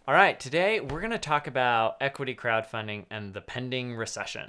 All right, today we're going to talk about equity crowdfunding and the pending recession.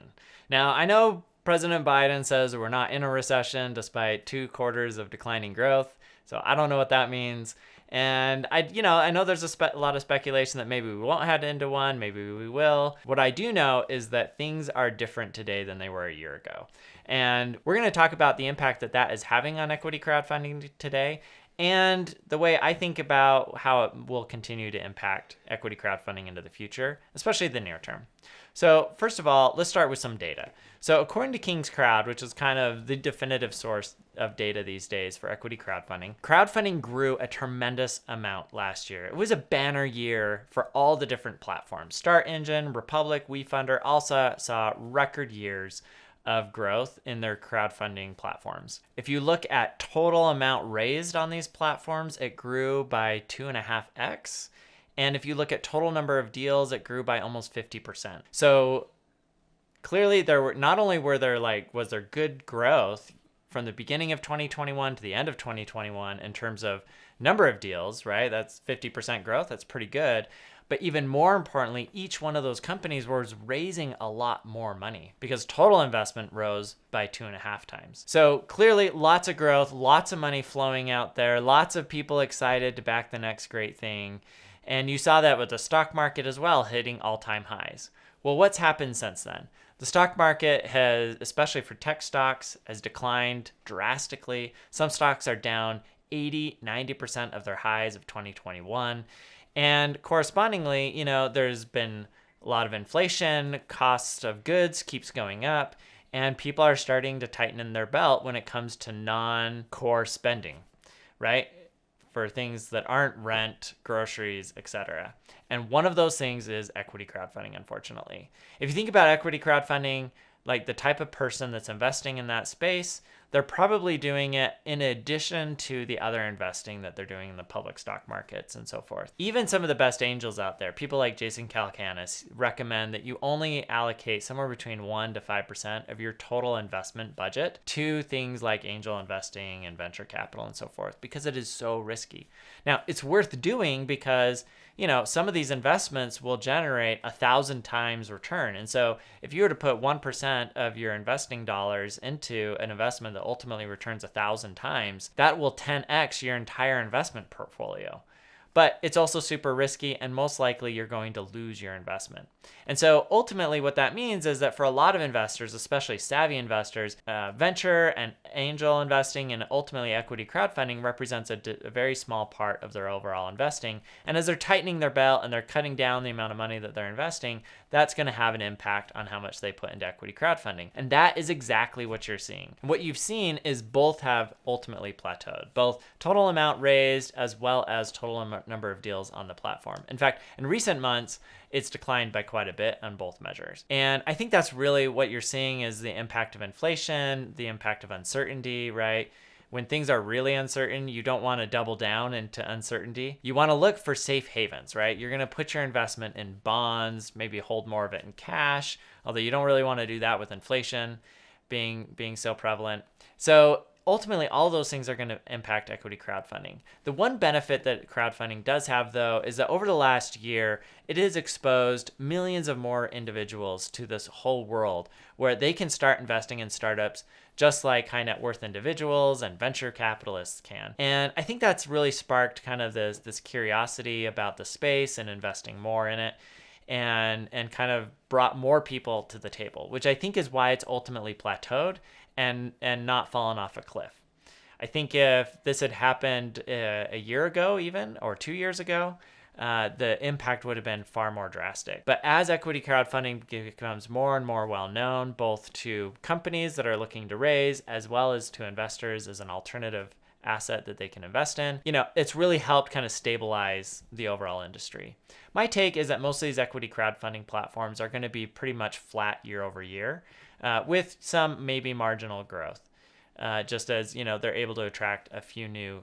Now, I know President Biden says we're not in a recession despite 2 quarters of declining growth, so I don't know what that means. And I know there's a lot of speculation that maybe we won't head into one, maybe we will. What I do know is that things are different today than they were a year ago. And we're going to talk about the impact that that is having on equity crowdfunding today, and the way I think about how it will continue to impact equity crowdfunding into the future, especially the near term. So first of all, let's start with some data. So according to King's Crowd, which is kind of the definitive source of data these days for equity crowdfunding grew a tremendous amount last year. It was a banner year for all the different platforms. Start Engine, Republic, WeFunder also saw record years of growth in their crowdfunding platforms. If you look at total amount raised on these platforms, it grew by 2.5x. And if you look at total number of deals, it grew by almost 50%. So clearly was there good growth from the beginning of 2021 to the end of 2021 in terms of number of deals, right? That's 50% growth. That's pretty good. But even more importantly, each one of those companies was raising a lot more money because total investment rose by 2.5 times. So clearly lots of growth, lots of money flowing out there, lots of people excited to back the next great thing. And you saw that with the stock market as well, hitting all-time highs. Well, what's happened since then? The stock market has, especially for tech stocks, has declined drastically. Some stocks are down 80-90% of their highs of 2021. And correspondingly, there's been a lot of inflation, cost of goods keeps going up, and people are starting to tighten in their belt when it comes to non-core spending, right? For things that aren't rent, groceries, etc. And one of those things is equity crowdfunding, unfortunately. If you think about equity crowdfunding, like the type of person that's investing in that space, they're probably doing it in addition to the other investing that they're doing in the public stock markets and so forth. Even some of the best angels out there, people like Jason Calacanis, recommend that you only allocate somewhere between 1% to 5% of your total investment budget to things like angel investing and venture capital and so forth, because it is so risky. Now, it's worth doing because some of these investments will generate 1,000 times return. And so if you were to put 1% of your investing dollars into an investment that ultimately returns 1,000 times, that will 10x your entire investment portfolio. But it's also super risky, and most likely you're going to lose your investment. And so ultimately what that means is that for a lot of investors, especially savvy investors, venture and angel investing and ultimately equity crowdfunding represents a very small part of their overall investing. And as they're tightening their belt and they're cutting down the amount of money that they're investing, that's going to have an impact on how much they put into equity crowdfunding. And that is exactly what you're seeing. And what you've seen is both have ultimately plateaued, both total amount raised as well as total number of deals on the platform. In fact, in recent months, it's declined by quite a bit on both measures. And I think that's really what you're seeing is the impact of inflation, the impact of uncertainty, right? When things are really uncertain, you don't want to double down into uncertainty. You want to look for safe havens, right? You're going to put your investment in bonds, maybe hold more of it in cash, although you don't really want to do that with inflation being so prevalent. So ultimately, all those things are going to impact equity crowdfunding. The one benefit that crowdfunding does have, though, is that over the last year, it has exposed millions of more individuals to this whole world where they can start investing in startups just like high net worth individuals and venture capitalists can. And I think that's really sparked kind of this curiosity about the space and investing more in it, and kind of brought more people to the table, which I think is why it's ultimately plateaued and not fallen off a cliff. I think if this had happened a year ago even, or 2 years ago, the impact would have been far more drastic. But as equity crowdfunding becomes more and more well-known, both to companies that are looking to raise, as well as to investors as an alternative asset that they can invest in, it's really helped kind of stabilize the overall industry. My take is that most of these equity crowdfunding platforms are going to be pretty much flat year over year, with some maybe marginal growth. Just as they're able to attract a few new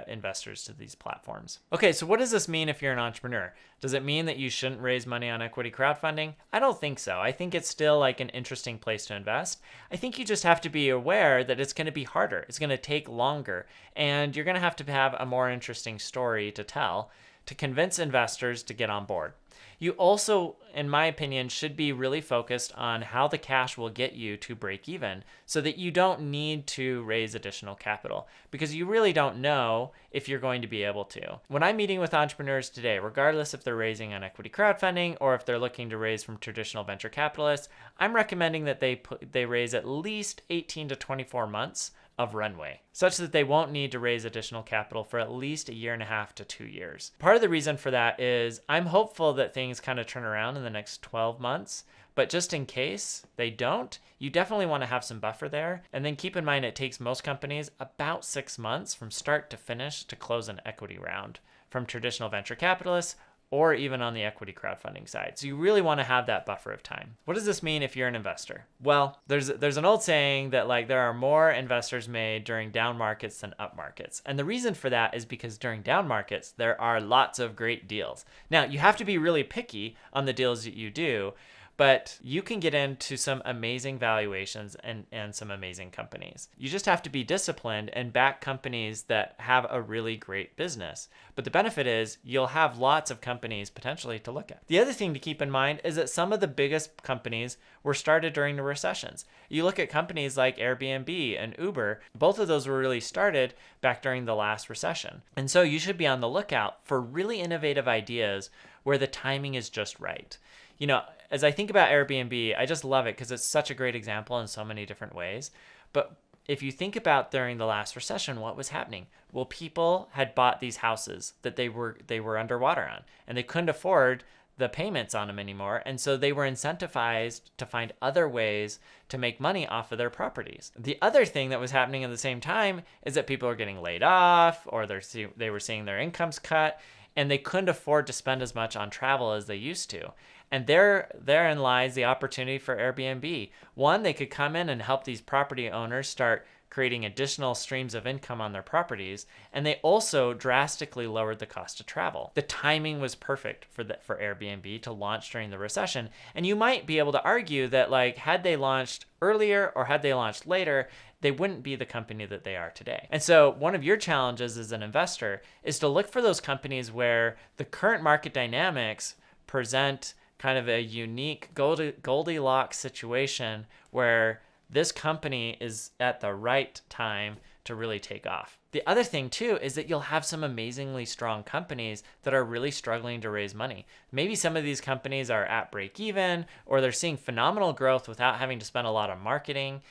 investors to these platforms. Okay, so what does this mean if you're an entrepreneur? Does it mean that you shouldn't raise money on equity crowdfunding? I don't think so. I think it's still like an interesting place to invest. I think you just have to be aware that it's going to be harder. It's going to take longer, and you're going to have a more interesting story to tell to convince investors to get on board. You also, in my opinion, should be really focused on how the cash will get you to break even so that you don't need to raise additional capital, because you really don't know if you're going to be able to. When I'm meeting with entrepreneurs today, regardless if they're raising on equity crowdfunding or if they're looking to raise from traditional venture capitalists, I'm recommending that they raise at least 18 to 24 months of runway, such that they won't need to raise additional capital for at least 1.5 to 2 years. Part of the reason for that is I'm hopeful that things kind of turn around in the next 12 months, but just in case they don't, you definitely want to have some buffer there. And then keep in mind, it takes most companies about 6 months from start to finish to close an equity round from traditional venture capitalists or even on the equity crowdfunding side. So you really want to have that buffer of time. What does this mean if you're an investor? Well, there's an old saying that there are more investors made during down markets than up markets. And the reason for that is because during down markets, there are lots of great deals. Now, you have to be really picky on the deals that you do, but you can get into some amazing valuations and some amazing companies. You just have to be disciplined and back companies that have a really great business. But the benefit is you'll have lots of companies potentially to look at. The other thing to keep in mind is that some of the biggest companies were started during the recessions. You look at companies like Airbnb and Uber, both of those were really started back during the last recession. And so you should be on the lookout for really innovative ideas where the timing is just right. You know, as I think about Airbnb, I just love it because it's such a great example in so many different ways. But if you think about during the last recession, what was happening? Well, people had bought these houses that they were underwater on, and they couldn't afford the payments on them anymore. And so they were incentivized to find other ways to make money off of their properties. The other thing that was happening at the same time is that people are getting laid off, or they were seeing their incomes cut, and they couldn't afford to spend as much on travel as they used to. And therein lies the opportunity for Airbnb. One, they could come in and help these property owners start creating additional streams of income on their properties, and they also drastically lowered the cost of travel. The timing was perfect for Airbnb to launch during the recession, and you might be able to argue that had they launched earlier or had they launched later, they wouldn't be the company that they are today. And so one of your challenges as an investor is to look for those companies where the current market dynamics present kind of a unique Goldilocks situation where this company is at the right time to really take off. The other thing too is that you'll have some amazingly strong companies that are really struggling to raise money. Maybe some of these companies are at break even, or they're seeing phenomenal growth without having to spend a lot on marketing.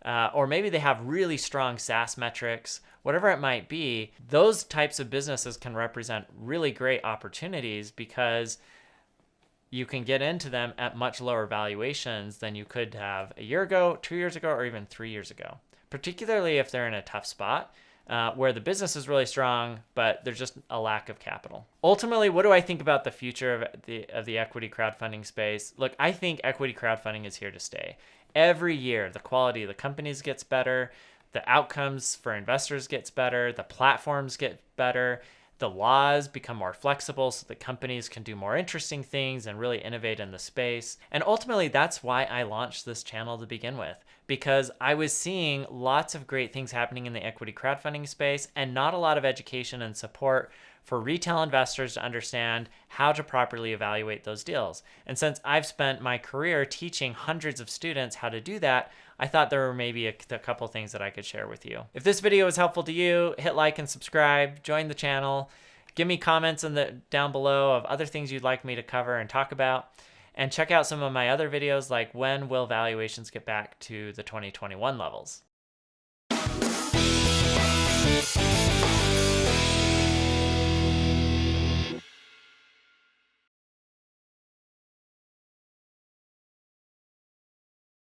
Or maybe they have really strong SaaS metrics. Whatever it might be, those types of businesses can represent really great opportunities because you can get into them at much lower valuations than you could have a year ago, 2 years ago, or even 3 years ago, particularly if they're in a tough spot where the business is really strong, but there's just a lack of capital. Ultimately, what do I think about the future of the equity crowdfunding space? Look, I think equity crowdfunding is here to stay. Every year, the quality of the companies gets better, the outcomes for investors gets better, the platforms get better, the laws become more flexible so that companies can do more interesting things and really innovate in the space. And ultimately, that's why I launched this channel to begin with, because I was seeing lots of great things happening in the equity crowdfunding space and not a lot of education and support for retail investors to understand how to properly evaluate those deals. And since I've spent my career teaching hundreds of students how to do that, I thought there were maybe a couple things that I could share with you. If this video was helpful to you, hit like and subscribe, join the channel, give me comments down below of other things you'd like me to cover and talk about, and check out some of my other videos like when will valuations get back to the 2021 levels.